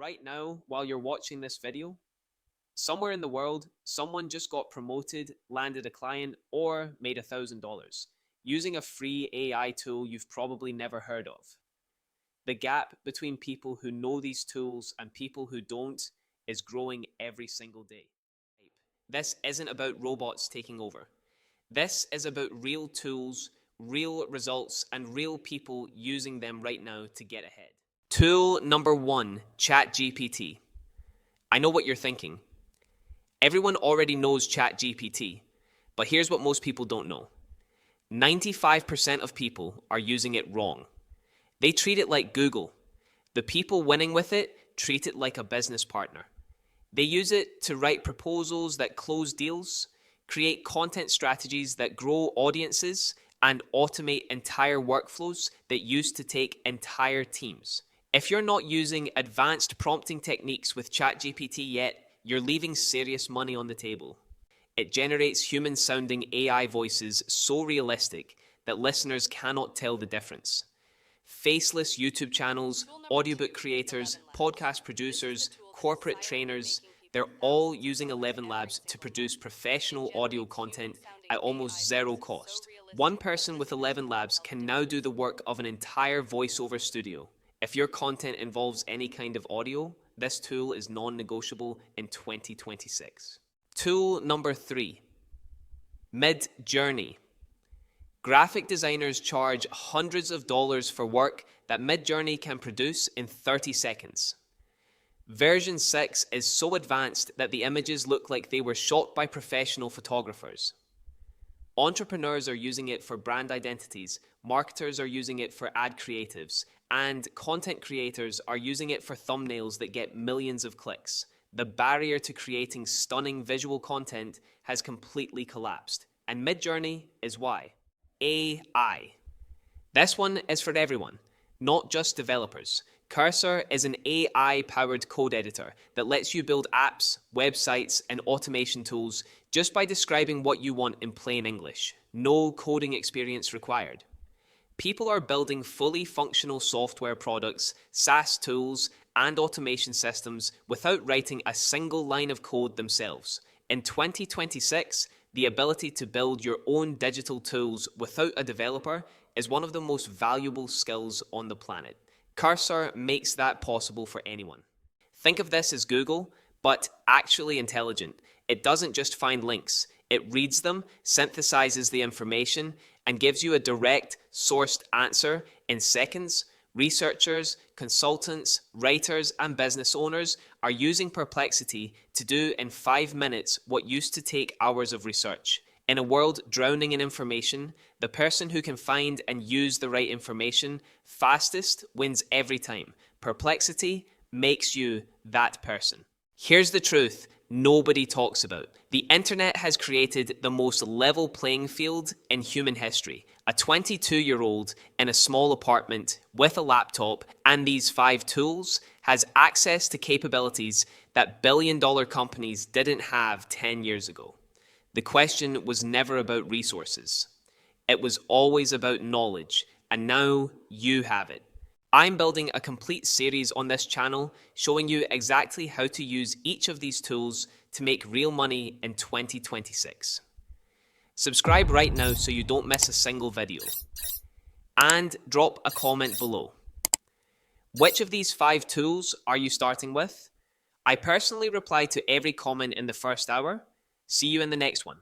Right now, while you're watching this video, somewhere in the world, someone just got promoted, landed a client, or made $1,000 using a free AI tool you've probably never heard of. The gap between people who know these tools and people who don't is growing every single day. This isn't about robots taking over. This is about real tools, real results, and real people using them right now to get ahead. Tool number 1, ChatGPT. I know what you're thinking. Everyone already knows ChatGPT, but here's what most people don't know. 95% of people are using it wrong. They treat it like Google. The people winning with it treat it like a business partner. They use it to write proposals that close deals, create content strategies that grow audiences, and automate entire workflows that used to take entire teams. If you're not using advanced prompting techniques with ChatGPT yet, you're leaving serious money on the table. It generates human-sounding AI voices so realistic that listeners cannot tell the difference. Faceless YouTube channels, audiobook creators, podcast producers, corporate trainers, they're all using 11 Labs to produce professional audio content at almost zero cost. One person with 11 Labs can now do the work of an entire voiceover studio. If your content involves any kind of audio, this tool is non-negotiable in 2026. Tool number 3, Midjourney. Graphic designers charge hundreds of dollars for work that Midjourney can produce in 30 seconds. Version 6 is so advanced that the images look like they were shot by professional photographers. Entrepreneurs are using it for brand identities, marketers are using it for ad creatives, and content creators are using it for thumbnails that get millions of clicks. The barrier to creating stunning visual content has completely collapsed, and Midjourney is why. AI. This one is for everyone, not just developers. Cursor is an AI-powered code editor that lets you build apps, websites, and automation tools just by describing what you want in plain English. No coding experience required. People are building fully functional software products, SaaS tools, and automation systems without writing a single line of code themselves. In 2026, the ability to build your own digital tools without a developer is one of the most valuable skills on the planet. Cursor makes that possible for anyone. Think of this as Google, but actually intelligent. It doesn't just find links. It reads them, synthesizes the information, and gives you a direct, sourced answer in seconds. Researchers, consultants, writers, and business owners are using Perplexity to do in 5 minutes what used to take hours of research. In a world drowning in information, the person who can find and use the right information fastest wins every time. Perplexity makes you that person. Here's the truth nobody talks about. The internet has created the most level playing field in human history. A 22-year-old in a small apartment with a laptop and these 5 tools has access to capabilities that billion-dollar companies didn't have 10 years ago. The question was never about resources. It was always about knowledge, and now you have it. I'm building a complete series on this channel showing you exactly how to use each of these tools to make real money in 2026. Subscribe right now so you don't miss a single video. And drop a comment below. Which of these 5 tools are you starting with? I personally reply to every comment in the first hour. See you in the next one.